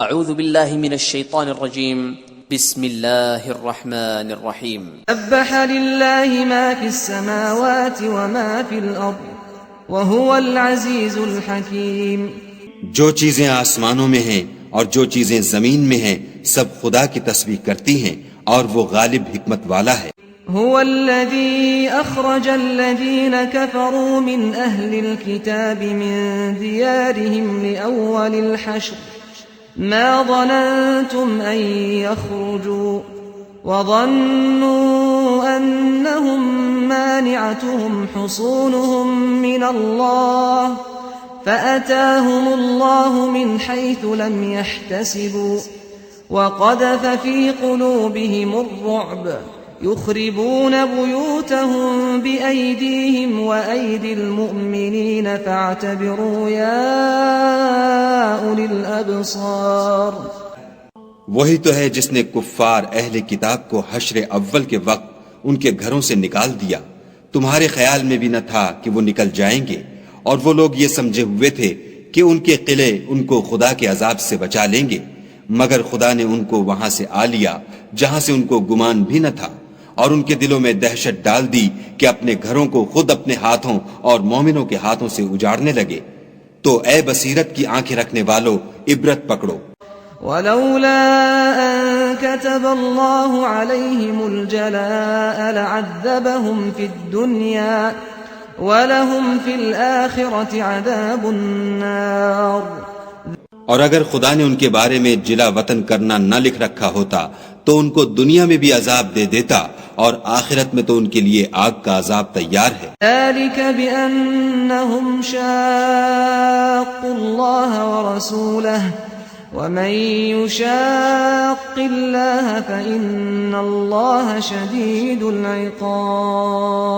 اعوذ باللہ من الشیطان الرجیم بسم اللہ الرحمن الرحیم سبح للہ ما فی السماوات وما فی الارض وهو العزیز الحکیم. جو چیزیں آسمانوں میں ہیں اور جو چیزیں زمین میں ہیں سب خدا کی تسبیح کرتی ہیں اور وہ غالب حکمت والا ہے. هو الذي أخرج الذين كفروا من أهل الكتاب من ديارهم لأول الحشر ما ظننتم أن يخرجوا وظنوا أنهم مانعتهم حصونهم من الله فأتاهم الله من حيث لم يحتسبوا وقذف في قلوبهم الرعب يخربون بيوتهم بأيديهم وأيدي المؤمنين فاعتبروا يا أولي الأبصار. وہی تو ہے جس نے کفار اہل کتاب کو حشر اول کے وقت ان کے گھروں سے نکال دیا. تمہارے خیال میں بھی نہ تھا کہ وہ نکل جائیں گے، اور وہ لوگ یہ سمجھے ہوئے تھے کہ ان کے قلعے ان کو خدا کے عذاب سے بچا لیں گے، مگر خدا نے ان کو وہاں سے آ لیا جہاں سے ان کو گمان بھی نہ تھا، اور ان کے دلوں میں دہشت ڈال دی کہ اپنے گھروں کو خود اپنے ہاتھوں اور مومنوں کے ہاتھوں سے اجاڑنے لگے. تو اے بصیرت کی آنکھیں رکھنے والو عبرت پکڑو. ولولا أن كتب الله عليهم الجلاء لعذبهم في الدنيا ولهم في الآخرة عذاب النار. اور اگر خدا نے ان کے بارے میں جلا وطن کرنا نہ لکھ رکھا ہوتا تو ان کو دنیا میں بھی عذاب دے دیتا، اور آخرت میں تو ان کے لیے آگ کا عذاب تیار ہے. ذلك بأنهم شاقوا الله ورسوله ومن يشاق الله فإن الله شديد العقاب.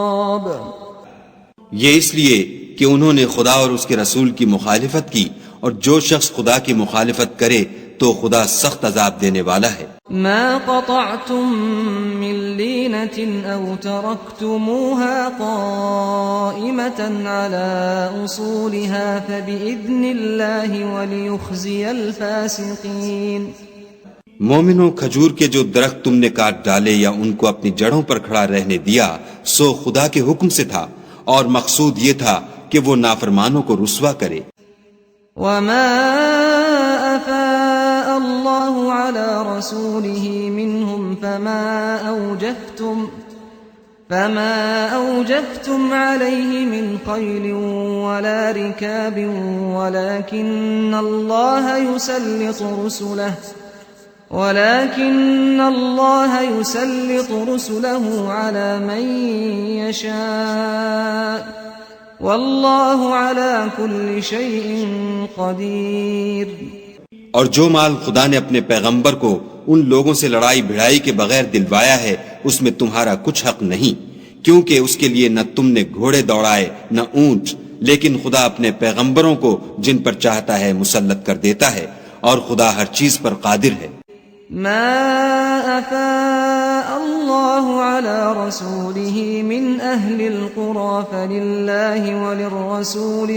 یہ اس لیے کہ انہوں نے خدا اور اس کے رسول کی مخالفت کی، اور جو شخص خدا کی مخالفت کرے تو خدا سخت عذاب دینے والا ہے. ما قطعتم من لينة أو تركتموها قائمة على أصولها فبإذن الله وليخزي الفاسقين. مومنوں، کھجور کے جو درخت تم نے کاٹ ڈالے یا ان کو اپنی جڑوں پر کھڑا رہنے دیا سو خدا کے حکم سے تھا، اور مقصود یہ تھا کہ وہ نافرمانوں کو رسوا کرے. وما أفاء الله على رسوله منهم فما أوجفتم عليه من خيل ولا ركاب ولكن الله يسلط رسله على من يشاء واللہ علی کل شیء قدیر. اور جو مال خدا نے اپنے پیغمبر کو ان لوگوں سے لڑائی بھڑائی کے بغیر دلوایا ہے اس میں تمہارا کچھ حق نہیں، کیونکہ اس کے لیے نہ تم نے گھوڑے دوڑائے نہ اونٹ، لیکن خدا اپنے پیغمبروں کو جن پر چاہتا ہے مسلط کر دیتا ہے، اور خدا ہر چیز پر قادر ہے. ما أفاء الله على رسوله من أهل القرى فلله وللرسول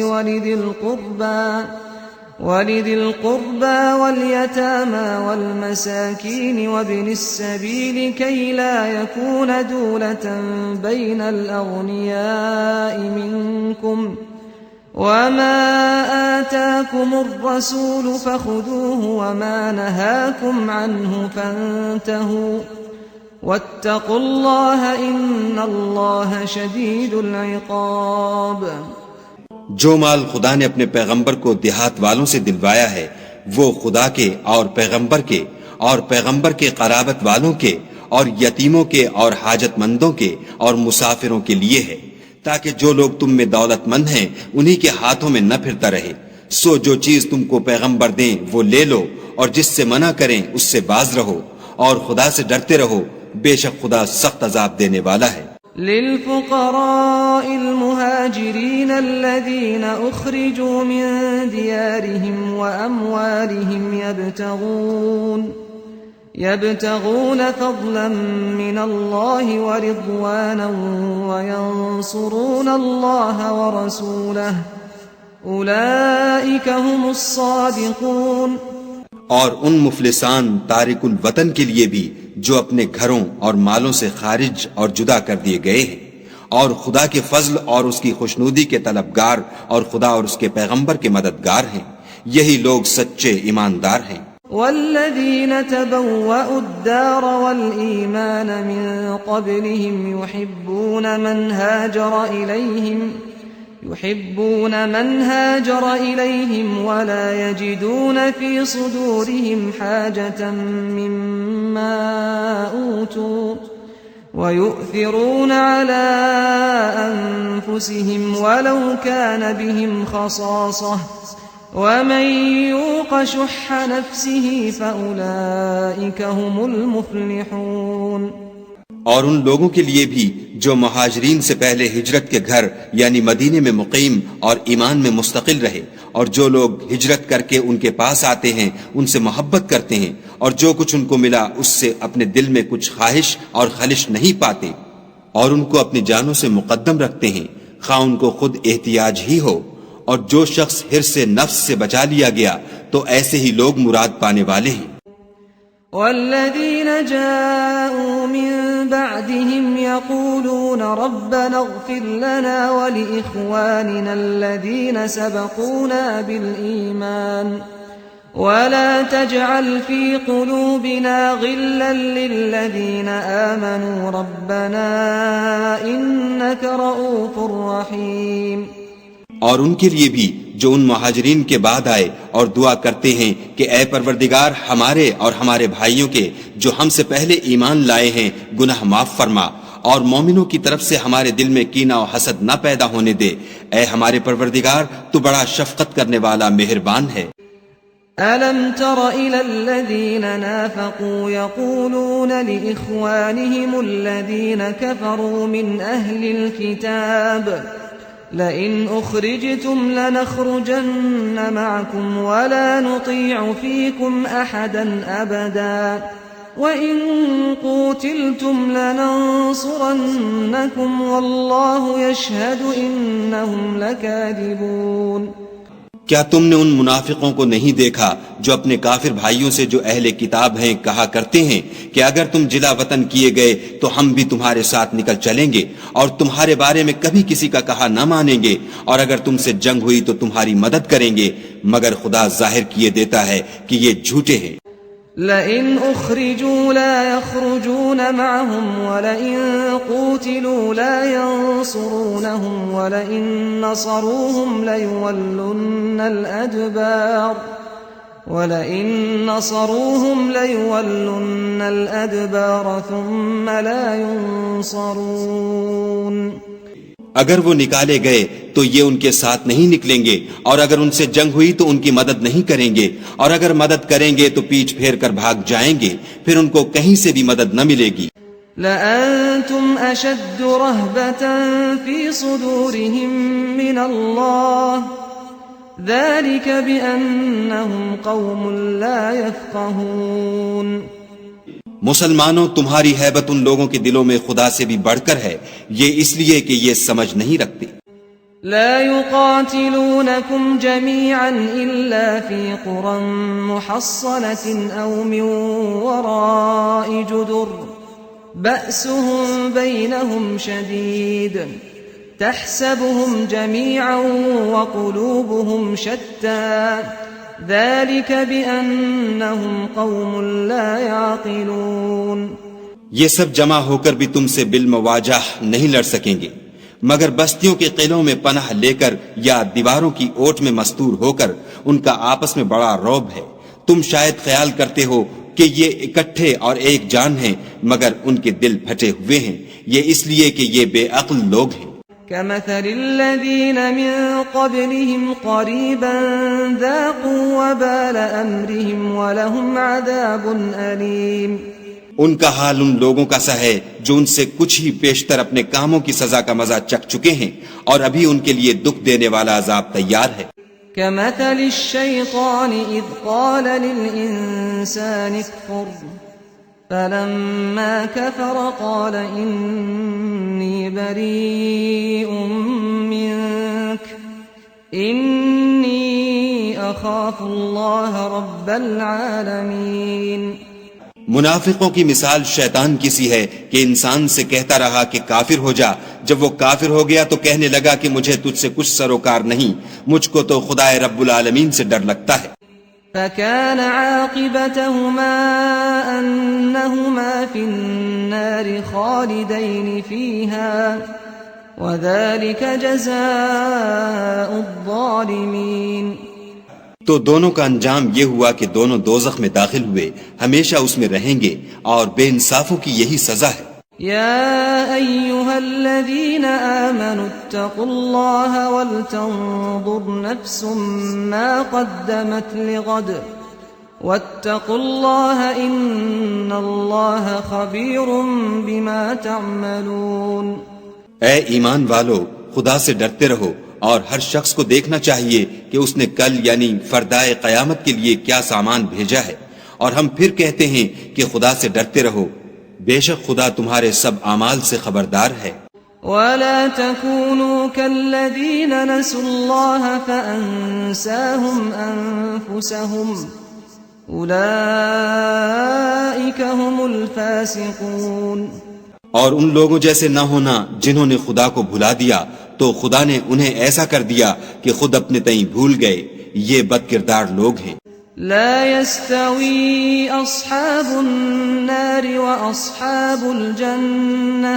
ولذي القربى واليتامى والمساكين وابن السبيل كي لا يكون دولة بين الأغنياء منكم وما آتاكم الرسول فخذوه وما نهاكم عنه فانتهوا واتقوا الله إن الله شديد العقاب. جو مال خدا نے اپنے پیغمبر کو دیہات والوں سے دلوایا ہے وہ خدا کے اور پیغمبر کے قرابت والوں کے اور یتیموں کے اور حاجت مندوں کے اور مسافروں کے لیے ہے، تاکہ جو لوگ تم میں دولت مند ہیں انہی کے ہاتھوں میں نہ پھرتا رہے. سو جو چیز تم کو پیغمبر دیں وہ لے لو، اور جس سے منع کریں اس سے باز رہو، اور خدا سے ڈرتے رہو، بے شک خدا سخت عذاب دینے والا ہے. للفقراء المهاجرين الذين أخرجوا من ديارهم وأموالهم يبتغون فضلا من الله ورضوانا وينصرون الله ورسوله أولئك هم الصادقون. اور ان مفلسان تارک الوطن کے لیے بھی جو اپنے گھروں اور مالوں سے خارج اور جدا کر دیے گئے ہیں اور خدا کے فضل اور اس کی خوشنودی کے طلبگار اور خدا اور اس کے پیغمبر کے مددگار ہیں، یہی لوگ سچے ایماندار ہیں۔ والذین تبوأوا الدار والإیمان من قبلهم يحبون من هاجر إليهم ولا يجدون في صدورهم حاجة مما أوتوا ويؤثرون على أنفسهم ولو كان بهم خصاصة ومن يوق شح نفسه فأولئك هم المفلحون۔ اور ان لوگوں کے لیے بھی جو مہاجرین سے پہلے ہجرت کے گھر یعنی مدینے میں مقیم اور ایمان میں مستقل رہے، اور جو لوگ ہجرت کر کے ان کے پاس آتے ہیں ان سے محبت کرتے ہیں اور جو کچھ ان کو ملا اس سے اپنے دل میں کچھ خواہش اور خلش نہیں پاتے، اور ان کو اپنی جانوں سے مقدم رکھتے ہیں خواہ ان کو خود احتیاج ہی ہو، اور جو شخص حرص نفس سے بچا لیا گیا تو ایسے ہی لوگ مراد پانے والے ہیں۔ والذین جاءوا من بعدهم يقولون ربنا اغفر لنا ولإخواننا الذين سبقونا بالإيمان ولا تجعل في قلوبنا غلا للذين آمنوا ربنا إنك رؤوف رحيم۔ اور ان کے لیے بھی جو ان مہاجرین کے بعد آئے اور دعا کرتے ہیں کہ اے پروردگار ہمارے اور ہمارے بھائیوں کے جو ہم سے پہلے ایمان لائے ہیں گناہ معاف فرما، اور مومنوں کی طرف سے ہمارے دل میں کینہ و حسد نہ پیدا ہونے دے، اے ہمارے پروردگار تو بڑا شفقت کرنے والا مہربان ہے۔ أَلَمْ تَرَ إِلَى الَّذِينَ نَافَقُوا يَقُولُونَ لِإِخْوَانِهِمُ الَّذِينَ كَفَرُوا مِنْ أَهْلِ الْكِتَابِ لئن أخرجتم لنخرجن معكم ولا نطيع فيكم أحدا أبدا وإن قوتلتم لننصرنكم والله يشهد إنهم لكاذبون۔ کیا تم نے ان منافقوں کو نہیں دیکھا جو اپنے کافر بھائیوں سے جو اہل کتاب ہیں کہا کرتے ہیں کہ اگر تم جلا وطن کیے گئے تو ہم بھی تمہارے ساتھ نکل چلیں گے اور تمہارے بارے میں کبھی کسی کا کہا نہ مانیں گے، اور اگر تم سے جنگ ہوئی تو تمہاری مدد کریں گے، مگر خدا ظاہر کیے دیتا ہے کہ یہ جھوٹے ہیں۔ لئن أخرجوا لا يخرجون معهم ولئن قوتلوا لا ينصرونهم ولئن نصروهم ليولن الأدبار ثم لا ينصرون۔ اگر وہ نکالے گئے تو یہ ان کے ساتھ نہیں نکلیں گے، اور اگر ان سے جنگ ہوئی تو ان کی مدد نہیں کریں گے، اور اگر مدد کریں گے تو پیچھ پھیر کر بھاگ جائیں گے، پھر ان کو کہیں سے بھی مدد نہ ملے گی۔ لأنتم أشد رهبة في صدورهم من الله ذلك بأنهم قوم لا يفقهون۔ مسلمانوں تمہاری ہیبت ان لوگوں کے دلوں میں خدا سے بھی بڑھ کر ہے، یہ اس لیے کہ یہ سمجھ نہیں رکھتے۔ لا يقاتلونكم جميعا إلا في قرى محصنة أو من وراء جدر بأسهم بينهم شديد تحسبهم جميعا وقلوبهم شتى ذلك بأنهم قوم لا يعقلون۔ یہ سب جمع ہو کر بھی تم سے بالمواجہ نہیں لڑ سکیں گے، مگر بستیوں کے قلعوں میں پناہ لے کر یا دیواروں کی اوٹ میں مستور ہو کر ان کا آپس میں بڑا رعب ہے۔ تم شاید خیال کرتے ہو کہ یہ اکٹھے اور ایک جان ہیں، مگر ان کے دل پھٹے ہوئے ہیں، یہ اس لیے کہ یہ بے عقل لوگ ہیں۔ كمثل الذين من قبلهم قريبا ذاقوا وبال أمرهم ولهم عذاب أليم۔ ان کا حال ان لوگوں کا سا ہے جو ان سے کچھ ہی پیشتر اپنے کاموں کی سزا کا مزہ چکھ چکے ہیں، اور ابھی ان کے لیے دکھ دینے والا عذاب تیار ہے۔ كمثل الشيطان إذ قال للإنسان اكفر فلما كفر قال إني بريء منك إني أخاف الله رب العالمين. منافقوں کی مثال شیطان کی سی ہے کہ انسان سے کہتا رہا کہ کافر ہو جا. جب وہ کافر ہو گیا تو کہنے لگا کہ مجھے تجھ سے کچھ سروکار نہیں، مجھ کو تو خدا رب العالمین سے ڈر لگتا ہے. فكان عاقبتهما أنهما في النار خالدين فيها وذلك جزاء الظالمين. تو دونوں کا انجام یہ ہوا کہ دونوں دوزخ میں داخل ہوئے، ہمیشہ اس میں رہیں گے، اور بے انصافوں کی یہی سزا ہے. يا أيها الذين آمنوا اتقوا الله ولتنظر نفس ما قدمت لغد واتقوا الله إن الله خبير بما تعملون. اے ایمان والو، خدا سے ڈرتے رہو، اور ہر شخص کو دیکھنا چاہیے کہ اس نے کل یعنی فردائے قیامت کے لیے کیا سامان بھیجا ہے. اور ہم پھر کہتے ہیں کہ خدا سے ڈرتے رہو، بے شک خدا تمہارے سب اعمال سے خبردار ہے. ولا تكونوا كالذين نسوا الله فأنساهم أنفسهم أولئك هم الفاسقون. اور ان لوگوں جیسے نہ ہونا جنہوں نے خدا کو بھلا دیا تو خدا نے انہیں ایسا کر دیا کہ خود اپنے تئیں بھول گئے. یہ بد کردار لوگ ہیں. لا يستوي أصحاب النار وأصحاب الجنة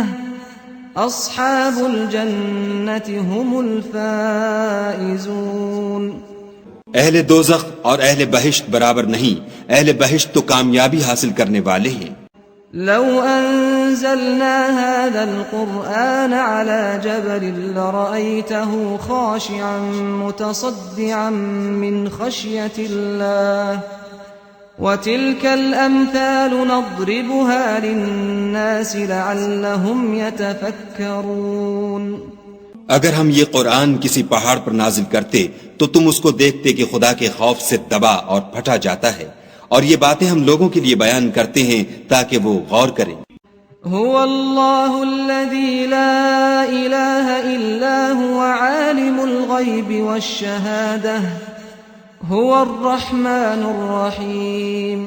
أصحاب الجنة هم الفائزون. اہل دوزخ اور اہل بہشت برابر نہیں، اہل بہشت تو کامیابی حاصل کرنے والے ہیں. لو أنزلنا هذا القرآن على جبل لرأيته خاشعا متصدعا من خشية الله وتلك الأمثال نضربها للناس لعلهم يتفكرون. اگر ہم یہ قرآن کسی پہاڑ پر نازل کرتے تو تم اس کو دیکھتے کہ خدا کے خوف سے دبا اور پھٹا جاتا ہے. اور یہ باتیں ہم لوگوں کے لیے بیان کرتے ہیں تاکہ وہ غور کریں. هو الله الذي لا إله إلا هو عالم الغيب والشهادة هو الرحمن الرحيم.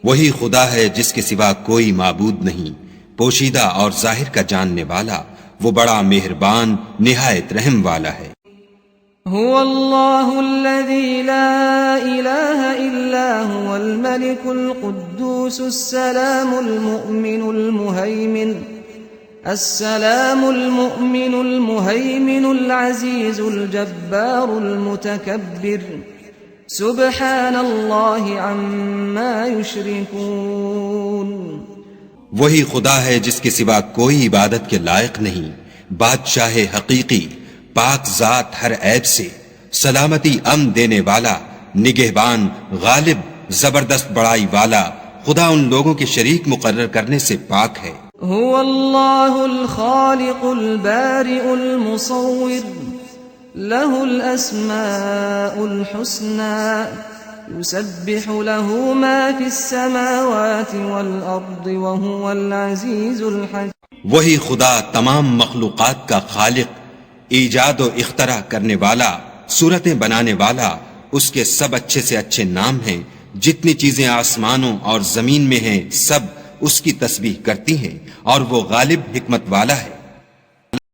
وہی خدا ہے جس کے سوا کوئی معبود نہیں، پوشیدہ اور ظاہر کا جاننے والا، وہ بڑا مہربان نہایت رحم والا ہے. هو الله الذي لا إله إلا هو الملك القدوس السلام المؤمن المهيمن العزيز الجبار المتكبر سبحان الله عما يشركون. وہی خدا ہے جس کے سوا کوئی عبادت کے لائق نہیں، بادشاہ حقیقی، پاک ذات ہر عیب سے، سلامتی امن دینے والا، نگہبان، غالب، زبردست بڑائی والا. خدا ان لوگوں کے شریک مقرر کرنے سے پاک ہے. هو الله الخالق البارئ المصور له الأسماء الحسنى يسبح له ما في السماوات والأرض وهو العزيز الحكيم. وہی خدا تمام مخلوقات کا خالق، ایجاد و اختراع کرنے والا، صورتیں بنانے والا. اس کے سب اچھے سے اچھے نام ہیں. جتنی چیزیں آسمانوں اور زمین میں ہیں سب اس کی تسبیح کرتی ہیں، اور وہ غالب حکمت والا ہے.